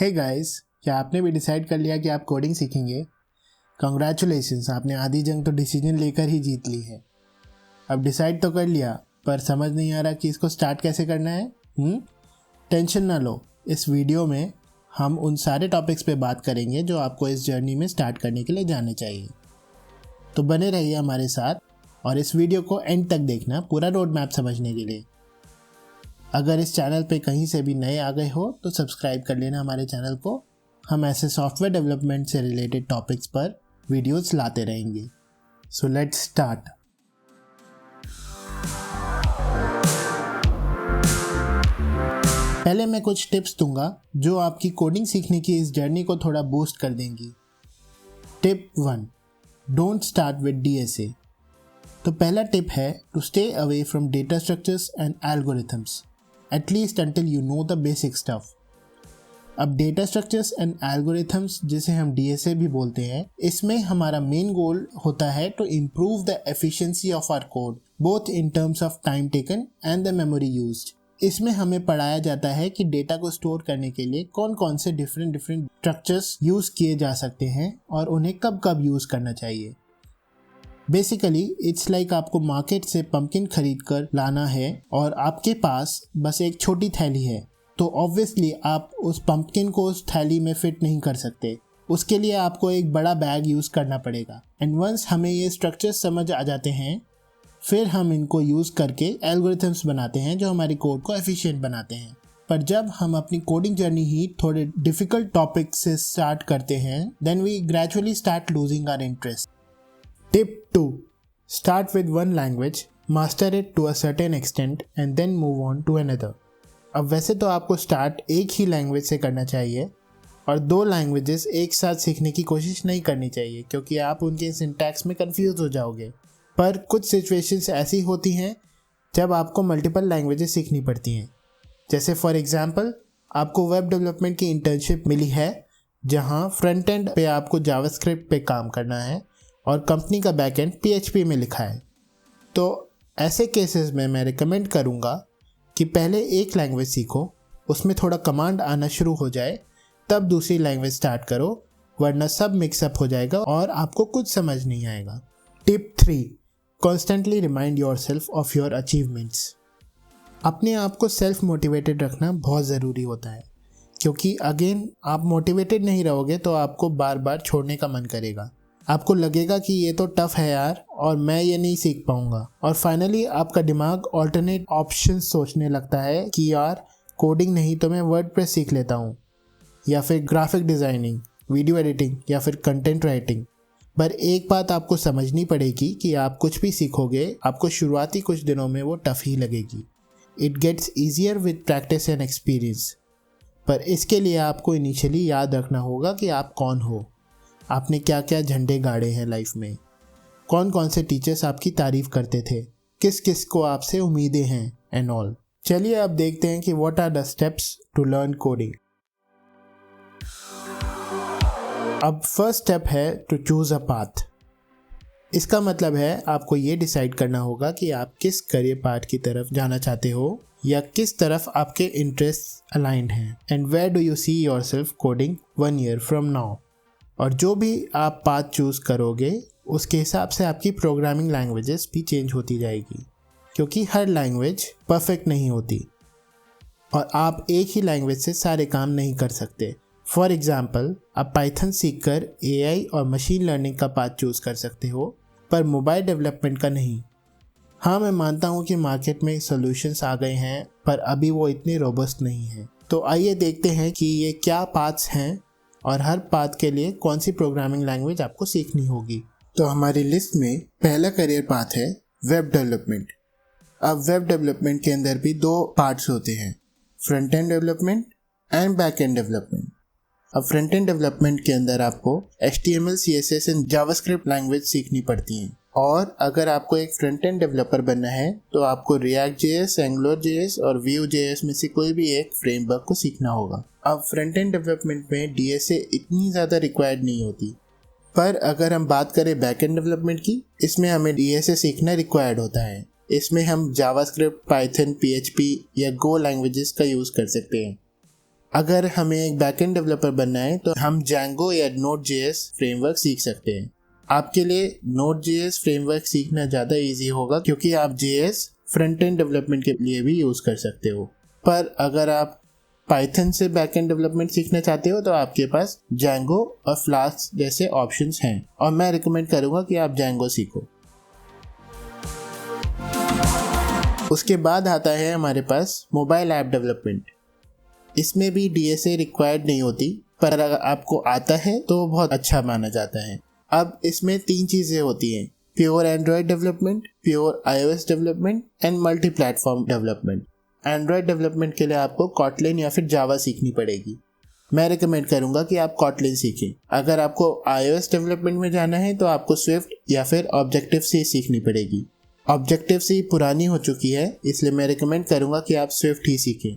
Hey guys, क्या आपने भी डिसाइड कर लिया कि आप कोडिंग सीखेंगे? कॉन्ग्रेचुलेशंस, आपने आधी जंग तो डिसीजन लेकर ही जीत ली है। अब डिसाइड तो कर लिया, पर समझ नहीं आ रहा कि इसको स्टार्ट कैसे करना है। टेंशन ना लो, इस वीडियो में हम उन सारे टॉपिक्स पे बात करेंगे जो आपको इस जर्नी में स्टार्ट करने के लिए जाने चाहिए। तो बने रहिए हमारे साथ और इस वीडियो को एंड तक देखना पूरा रोड मैप समझने के लिए। अगर इस चैनल पे कहीं से भी नए आ गए हो तो सब्सक्राइब कर लेना हमारे चैनल को। हम ऐसे सॉफ्टवेयर डेवलपमेंट से रिलेटेड टॉपिक्स पर वीडियोस लाते रहेंगे। So let's start. पहले मैं कुछ टिप्स दूंगा जो आपकी कोडिंग सीखने की इस जर्नी को थोड़ा बूस्ट कर देंगी। Tip 1, don't start with DSA। तो पहला टिप है to stay away from data structures and algorithms at least until you know the basic stuff। अब डेटा स्ट्रक्चर्स एंड एल्गोरिथम्स, जिसे हम DSA भी बोलते हैं, इसमें हमारा मेन गोल होता है to improve the efficiency of our code both in terms of time taken and the memory used. इसमें हमें पढ़ाया जाता है कि डेटा को स्टोर करने के लिए कौन कौन से डिफरेंट स्ट्रक्चर्स यूज किए जा सकते हैं और उन्हें कब कब यूज करना चाहिए। बेसिकली इट्स लाइक आपको मार्केट से पंपकिन खरीद कर लाना है और आपके पास बस एक छोटी थैली है, तो ऑब्वियसली आप उस पंपकिन को उस थैली में फिट नहीं कर सकते। उसके लिए आपको एक बड़ा बैग यूज़ करना पड़ेगा। एंड वंस हमें ये स्ट्रक्चर्स समझ आ जाते हैं, फिर हम इनको यूज़ करके एल्गोरिथम्स बनाते हैं जो हमारी कोड को एफिशिएंट बनाते हैं। पर जब हम अपनी कोडिंग जर्नी ही थोड़े डिफ़िकल्ट टॉपिक से स्टार्ट करते हैं, then we gradually start losing our interest. Tip 2, start with one language, master it to a certain extent and then move on to another। अब वैसे तो आपको स्टार्ट एक ही लैंग्वेज से करना चाहिए और 2 लैंग्वेजेस एक साथ सीखने की कोशिश नहीं करनी चाहिए, क्योंकि आप उनके सिंटैक्स में कंफ्यूज हो जाओगे। पर कुछ सिचुएशंस ऐसी होती हैं जब आपको मल्टीपल लैंग्वेजेस सीखनी पड़ती हैं। जैसे फॉर एग्जांपल, आपको वेब डेवलपमेंट की इंटर्नशिप मिली है जहां फ्रंट एंड पे आपको जावास्क्रिप्ट पे काम करना है और कंपनी का बैकएंड PHP में लिखा है। तो ऐसे केसेस में मैं रिकमेंड करूँगा कि पहले एक लैंग्वेज सीखो, उसमें थोड़ा कमांड आना शुरू हो जाए, तब दूसरी लैंग्वेज स्टार्ट करो, वरना सब मिक्सअप हो जाएगा और आपको कुछ समझ नहीं आएगा। Tip 3, constantly remind yourself of your achievements. अपने आप को सेल्फ मोटिवेटेड रखना बहुत ज़रूरी होता है, क्योंकि अगेन आप मोटिवेटेड नहीं रहोगे तो आपको बार बार छोड़ने का मन करेगा। आपको लगेगा कि ये तो टफ है यार और मैं ये नहीं सीख पाऊंगा, और फाइनली आपका दिमाग ऑल्टरनेट ऑप्शन सोचने लगता है कि यार कोडिंग नहीं तो मैं वर्डप्रेस सीख लेता हूँ, या फिर ग्राफिक डिज़ाइनिंग, वीडियो एडिटिंग, या फिर कंटेंट राइटिंग। पर एक बात आपको समझनी पड़ेगी कि आप कुछ भी सीखोगे, आपको शुरुआती कुछ दिनों में वो टफ ही लगेगी। It gets easier with practice and experience. पर इसके लिए आपको इनिशियली याद रखना होगा कि आप कौन हो, आपने क्या क्या झंडे गाड़े हैं लाइफ में, कौन कौन से टीचर्स आपकी तारीफ करते थे, किस किस को आपसे उम्मीदें हैं एंड ऑल। चलिए अब देखते हैं कि what are the steps to learn coding. अब फर्स्ट स्टेप है टू चूज अ पाथ। इसका मतलब है आपको ये डिसाइड करना होगा कि आप किस करियर पाथ की तरफ जाना चाहते हो या किस तरफ आपके इंटरेस्ट अलाइंड हैं, and where do you see yourself coding 1 year from now. और जो भी आप पाथ चूज़ करोगे उसके हिसाब से आपकी प्रोग्रामिंग लैंग्वेजेस भी चेंज होती जाएगी, क्योंकि हर लैंग्वेज परफेक्ट नहीं होती और आप एक ही लैंग्वेज से सारे काम नहीं कर सकते। फॉर एग्जांपल, आप पाइथन सीखकर AI और मशीन लर्निंग का पाथ चूज़ कर सकते हो, पर मोबाइल डेवलपमेंट का नहीं। हाँ, मैं मानता हूँ कि मार्केट में सॉल्यूशंस आ गए हैं, पर अभी वो इतने रोबस्ट नहीं हैं। तो आइए देखते हैं कि ये क्या पाथ्स हैं और हर पाथ के लिए कौन सी प्रोग्रामिंग लैंग्वेज आपको सीखनी होगी। तो हमारी लिस्ट में पहला करियर पाथ है वेब डेवलपमेंट। अब वेब डेवलपमेंट के अंदर भी 2 पार्ट्स होते हैं, front end development and back and development. अब फ्रंट एंड डेवलपमेंट के अंदर आपको HTML, CSS and JavaScript language सीखनी पड़ती हैं, और अगर आपको एक फ्रंट एंड डेवलपर बनना है तो आपको React.js, AngularJS और Vue.js में से कोई भी एक फ्रेमवर्क को सीखना होगा। अब फ्रंट एंड डेवलपमेंट में DSA इतनी ज़्यादा रिक्वायर्ड नहीं होती, पर अगर हम बात करें बैक एंड डेवलपमेंट की, इसमें हमें DSA सीखना रिक्वायर्ड होता है। इसमें हम जावास्क्रिप्ट, पाइथन, PHP या Go लैंग्वेजेस का यूज़ कर सकते हैं। अगर हमें एक बैकएंड डेवलपर बनना है तो हम Django या Node.js फ्रेमवर्क सीख सकते हैं। आपके लिए Node.js फ्रेमवर्क सीखना ज़्यादा इजी होगा क्योंकि आप JS फ्रंट एंड डेवलपमेंट के लिए भी यूज़ कर सकते हो। पर अगर आप Python से बैकएंड डेवलपमेंट सीखना चाहते हो तो आपके पास Django और Flask जैसे ऑप्शंस हैं और मैं रिकमेंड करूँगा कि आप Django सीखो। उसके बाद आता है हमारे पास मोबाइल ऐप डेवलपमेंट। इसमें भी DSA रिक्वायर्ड नहीं होती, पर अगर आपको आता है तो बहुत अच्छा माना जाता है। अब इसमें 3 चीज़ें होती हैं: pure Android development, pure iOS development and multi platform development. Android development के लिए आपको Kotlin या फिर जावा सीखनी पड़ेगी। मैं रिकमेंड करूँगा कि आप Kotlin सीखें। अगर आपको iOS डेवलपमेंट में जाना है तो आपको Swift या फिर Objective-C सीखनी पड़ेगी। Objective-C पुरानी हो चुकी है, इसलिए मैं रिकमेंड करूँगा कि आप Swift ही सीखें।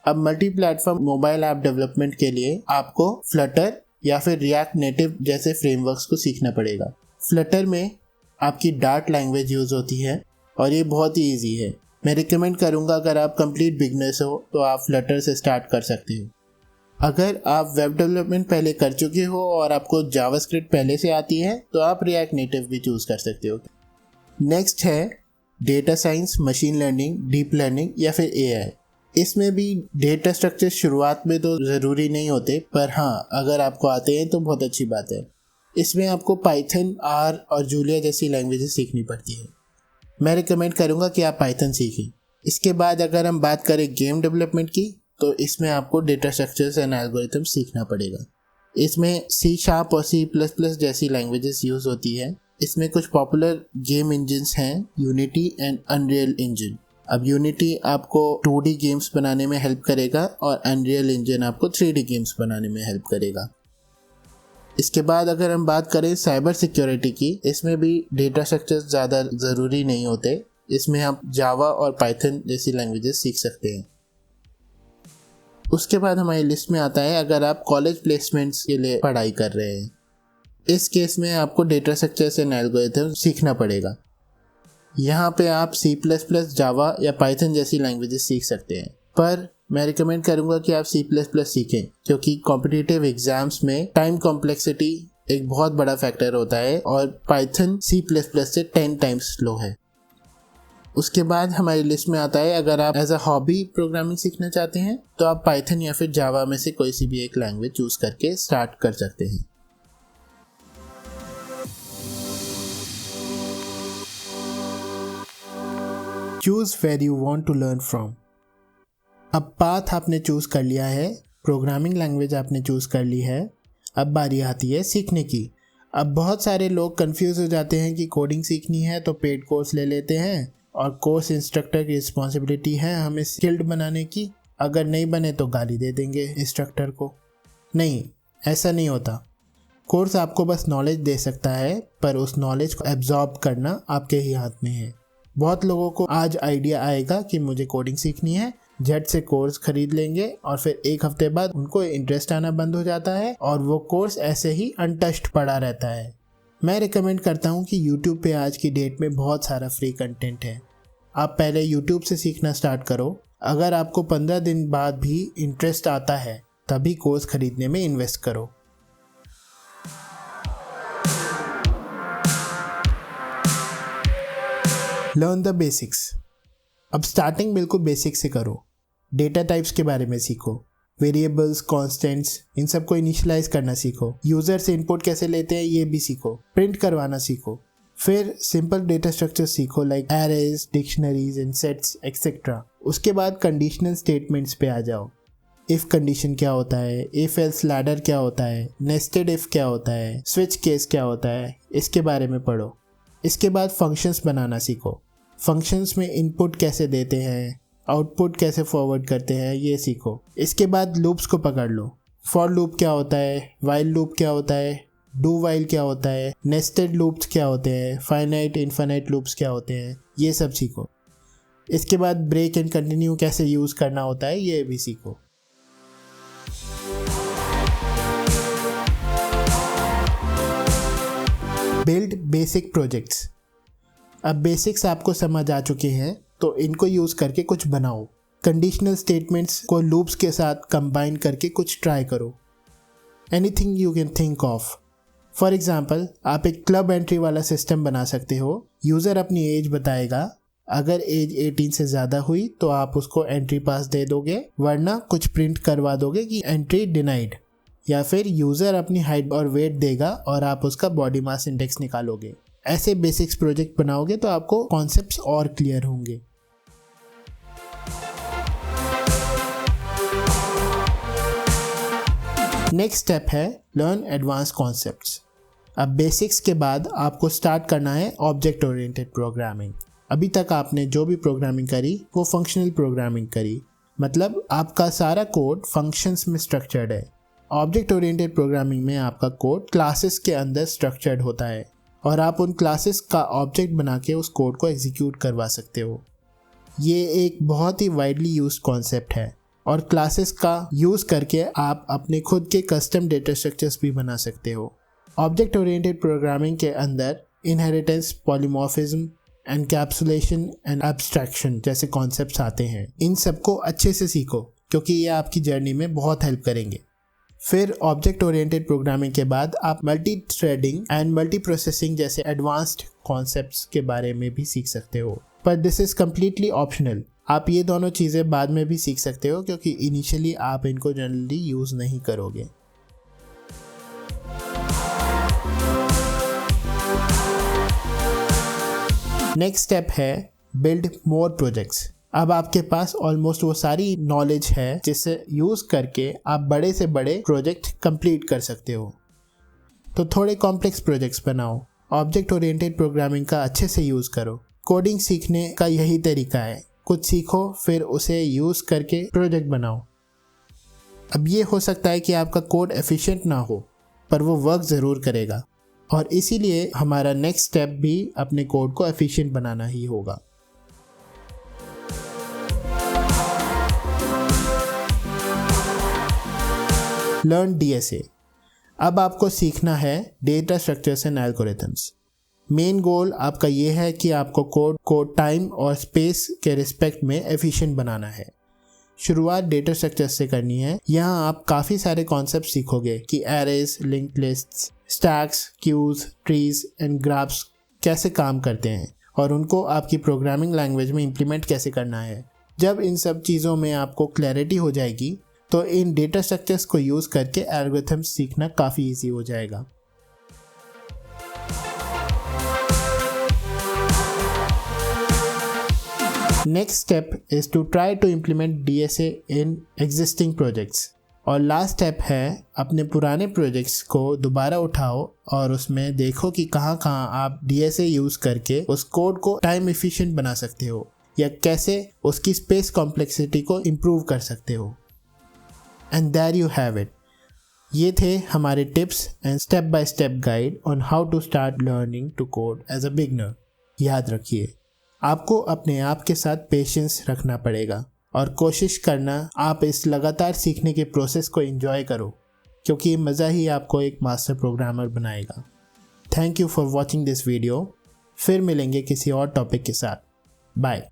अब multi platform mobile app development के लिए आपको फ्लटर या फिर रिएक्ट नेटिव जैसे फ्रेमवर्क्स को सीखना पड़ेगा। फ्लटर में आपकी डार्ट लैंग्वेज यूज़ होती है और ये बहुत ही ईजी है। मैं रिकमेंड करूँगा अगर आप कंप्लीट बिगनर्स हो तो आप फ्लटर से स्टार्ट कर सकते हो। अगर आप वेब डेवलपमेंट पहले कर चुके हो और आपको जावास्क्रिप्ट पहले से आती है तो आप रिएक्ट नेटिव भी चूज़ कर सकते हो। नेक्स्ट है data science, machine learning, deep learning या फिर AI। इसमें भी डेटा स्ट्रक्चर शुरुआत में तो ज़रूरी नहीं होते, पर हाँ अगर आपको आते हैं तो बहुत अच्छी बात है। इसमें आपको पाइथन, R और जूलिया जैसी लैंग्वेजेस सीखनी पड़ती है। मैं रिकमेंड करूँगा कि आप पाइथन सीखें। इसके बाद अगर हम बात करें गेम डेवलपमेंट की तो इसमें आपको डेटा स्ट्रक्चर्स एंड एल्गोरिथम सीखना पड़ेगा। इसमें C# और C++ जैसी लैंग्वेजेस यूज़ होती है। इसमें कुछ पॉपुलर गेम इंजन्स हैं, यूनिटी एंड अनरियल इंजन। अब यूनिटी आपको 2D गेम्स बनाने में हेल्प करेगा और अनरियल इंजन आपको 3D गेम्स बनाने में हेल्प करेगा। इसके बाद अगर हम बात करें साइबर सिक्योरिटी की, इसमें भी डेटा स्ट्रक्चर्स ज़्यादा ज़रूरी नहीं होते। इसमें आप जावा और पाइथन जैसी लैंग्वेजेस सीख सकते हैं। उसके बाद हमारी लिस्ट में आता है अगर आप कॉलेज प्लेसमेंट्स के लिए पढ़ाई कर रहे हैं। इस केस में आपको डेटा स्ट्रक्चर्स एंड एल्गोरिथम सीखना पड़ेगा। यहाँ पे आप C++, जावा या पाइथन जैसी लैंग्वेजेस सीख सकते हैं, पर मैं रिकमेंड करूँगा कि आप C++ सीखें क्योंकि कॉम्पिटिटिव एग्जाम्स में टाइम कॉम्प्लेक्सिटी एक बहुत बड़ा फैक्टर होता है और पाइथन C++ से 10 टाइम्स स्लो है। उसके बाद हमारी लिस्ट में आता है अगर आप एज अ हॉबी प्रोग्रामिंग सीखना चाहते हैं तो आप पाइथन या फिर जावा में से कोई सी भी एक लैंग्वेज चूज़ करके स्टार्ट कर सकते हैं। Choose where you want to learn from. अब पाथ आपने चूज़ कर लिया है, प्रोग्रामिंग लैंग्वेज आपने चूज़ कर ली है, अब बारी आती है सीखने की। अब बहुत सारे लोग कंफ्यूज हो जाते हैं कि कोडिंग सीखनी है तो पेड कोर्स ले लेते हैं और कोर्स इंस्ट्रक्टर की रिस्पॉन्सिबिलिटी है हमें स्किल्ड बनाने की, अगर नहीं बने तो गाली दे देंगे इंस्ट्रक्टर को। नहीं, ऐसा नहीं होता। कोर्स आपको बस नॉलेज दे सकता है, पर उस नॉलेज को एब्जॉर्ब करना आपके ही हाथ में है। बहुत लोगों को आज आइडिया आएगा कि मुझे कोडिंग सीखनी है, झट से कोर्स खरीद लेंगे और फिर 1 हफ्ते बाद उनको इंटरेस्ट आना बंद हो जाता है और वो कोर्स ऐसे ही अनटच्ड पड़ा रहता है। मैं रिकमेंड करता हूँ कि YouTube पे आज की डेट में बहुत सारा फ्री कंटेंट है। आप पहले YouTube से सीखना स्टार्ट करो। अगर आपको 15 दिन बाद भी इंटरेस्ट आता है तभी कोर्स खरीदने में इन्वेस्ट करो। Learn the basics. अब स्टार्टिंग बिल्कुल बेसिक से करो। डेटा टाइप्स के बारे में सीखो, वेरिएबल्स, कॉन्स्टेंट्स, इन सबको इनिशियलाइज करना सीखो। यूज़र से इनपुट कैसे लेते हैं ये भी सीखो। प्रिंट करवाना सीखो। फिर सिंपल डेटा स्ट्रक्चर सीखो like arrays, dictionaries and sets etcetera. उसके बाद कंडीशनल स्टेटमेंट्स पे आ जाओ। इफ़ कंडीशन क्या होता है, इफ एल्स लैडर क्या होता है, नेस्टेड इफ क्या होता है, स्विच केस क्या होता है, इसके बारे में पढ़ो। इसके बाद फंक्शंस बनाना सीखो। फंक्शंस में इनपुट कैसे देते हैं, आउटपुट कैसे फॉरवर्ड करते हैं, ये सीखो। इसके बाद लूप्स को पकड़ लो। फॉर लूप क्या होता है, वाइल लूप क्या होता है, डू वाइल क्या होता है, नेस्टेड लूप्स क्या होते हैं, फाइनाइट इनफाइनाइट लूप्स क्या होते हैं, ये सब सीखो। इसके बाद ब्रेक एंड कंटिन्यू कैसे यूज़ करना होता है, ये भी सीखो। Build basic projects. अब बेसिक्स आपको समझ आ चुके हैं तो इनको यूज़ करके कुछ बनाओ। कंडीशनल स्टेटमेंट्स को लूप्स के साथ कंबाइन करके कुछ ट्राई करो। Anything you can think of. For example, आप एक क्लब एंट्री वाला सिस्टम बना सकते हो। यूज़र अपनी एज बताएगा, अगर एज 18 से ज़्यादा हुई तो आप उसको एंट्री पास दे दोगे, वरना कुछ प्रिंट करवा दोगे कि एंट्री डिनाइड। या फिर यूज़र अपनी हाइट और वेट देगा और आप उसका बॉडी मास इंडेक्स निकालोगे। ऐसे बेसिक्स प्रोजेक्ट बनाओगे तो आपको कॉन्सेप्ट्स और क्लियर होंगे। नेक्स्ट स्टेप है लर्न एडवांस कॉन्सेप्ट्स। अब बेसिक्स के बाद आपको स्टार्ट करना है ऑब्जेक्ट ओरिएंटेड प्रोग्रामिंग। अभी तक आपने जो भी प्रोग्रामिंग करी वो फंक्शनल प्रोग्रामिंग करी, मतलब आपका सारा कोड फंक्शंस में स्ट्रक्चर्ड है। ऑब्जेक्ट ओरिएंटेड प्रोग्रामिंग में आपका कोड क्लासेस के अंदर स्ट्रक्चर्ड होता है और आप उन क्लासेस का ऑब्जेक्ट बना के उस कोड को एग्जीक्यूट करवा सकते हो। ये एक बहुत ही वाइडली यूज कॉन्सेप्ट है और क्लासेस का यूज़ करके आप अपने खुद के कस्टम डेटा स्ट्रक्चर्स भी बना सकते हो। ऑब्जेक्ट ओरिएंटेड प्रोग्रामिंग के अंदर inheritance, polymorphism, encapsulation and abstraction जैसे कॉन्सेप्ट्स आते हैं। इन सबको अच्छे से सीखो क्योंकि ये आपकी जर्नी में बहुत हेल्प करेंगे। फिर ऑब्जेक्ट ओरिएंटेड प्रोग्रामिंग के बाद आप multi threading and multi processing जैसे एडवांस्ड कॉन्सेप्ट्स के बारे में भी सीख सकते हो, पर दिस इज़ कम्प्लीटली ऑप्शनल। आप ये दोनों चीज़ें बाद में भी सीख सकते हो क्योंकि इनिशियली आप इनको जनरली यूज़ नहीं करोगे। नेक्स्ट स्टेप है बिल्ड मोर प्रोजेक्ट्स। अब आपके पास ऑलमोस्ट वो सारी नॉलेज है जिसे यूज़ करके आप बड़े से बड़े प्रोजेक्ट कंप्लीट कर सकते हो। तो थोड़े कॉम्प्लेक्स प्रोजेक्ट्स बनाओ। ऑब्जेक्ट ओरिएंटेड प्रोग्रामिंग का अच्छे से यूज़ करो। कोडिंग सीखने का यही तरीका है, कुछ सीखो फिर उसे यूज़ करके प्रोजेक्ट बनाओ। अब ये हो सकता है कि आपका कोड एफिशिएंट ना हो, पर वो वर्क ज़रूर करेगा और इसीलिए हमारा नेक्स्ट स्टेप भी अपने कोड को एफिशिएंट बनाना ही होगा। Learn DSA। अब आपको सीखना है data structures and algorithms. Main goal आपका ये है कि आपको कोड को टाइम और स्पेस के रिस्पेक्ट में एफिशिएंट बनाना है। शुरुआत डेटा स्ट्रक्चर्स से करनी है। यहाँ आप काफ़ी सारे कॉन्सेप्ट सीखोगे कि arrays, linked lists, stacks, queues, trees and graphs कैसे काम करते हैं और उनको आपकी प्रोग्रामिंग लैंग्वेज में इम्प्लीमेंट कैसे करना है। जब इन सब चीज़ों में आपको क्लैरिटी हो जाएगी तो इन डेटा स्ट्रक्चर्स को यूज़ करके एल्गोरिथम्स सीखना काफ़ी इजी हो जाएगा। Next step is to try to implement DSA in existing projects. और लास्ट स्टेप है अपने पुराने प्रोजेक्ट्स को दोबारा उठाओ और उसमें देखो कि कहाँ कहाँ आप DSA यूज़ करके उस कोड को टाइम एफिशिएंट बना सकते हो या कैसे उसकी स्पेस कॉम्प्लेक्सिटी को इम्प्रूव कर सकते हो। And there you have it. ये थे हमारे tips and step by step guide on how to start learning to code as a beginner. याद रखिए, आपको अपने आप के साथ पेशेंस रखना पड़ेगा और कोशिश करना आप इस लगातार सीखने के प्रोसेस को एंजॉय करो क्योंकि मज़ा ही आपको एक मास्टर प्रोग्रामर बनाएगा। Thank you for watching this video. फिर मिलेंगे किसी और टॉपिक के साथ। बाय।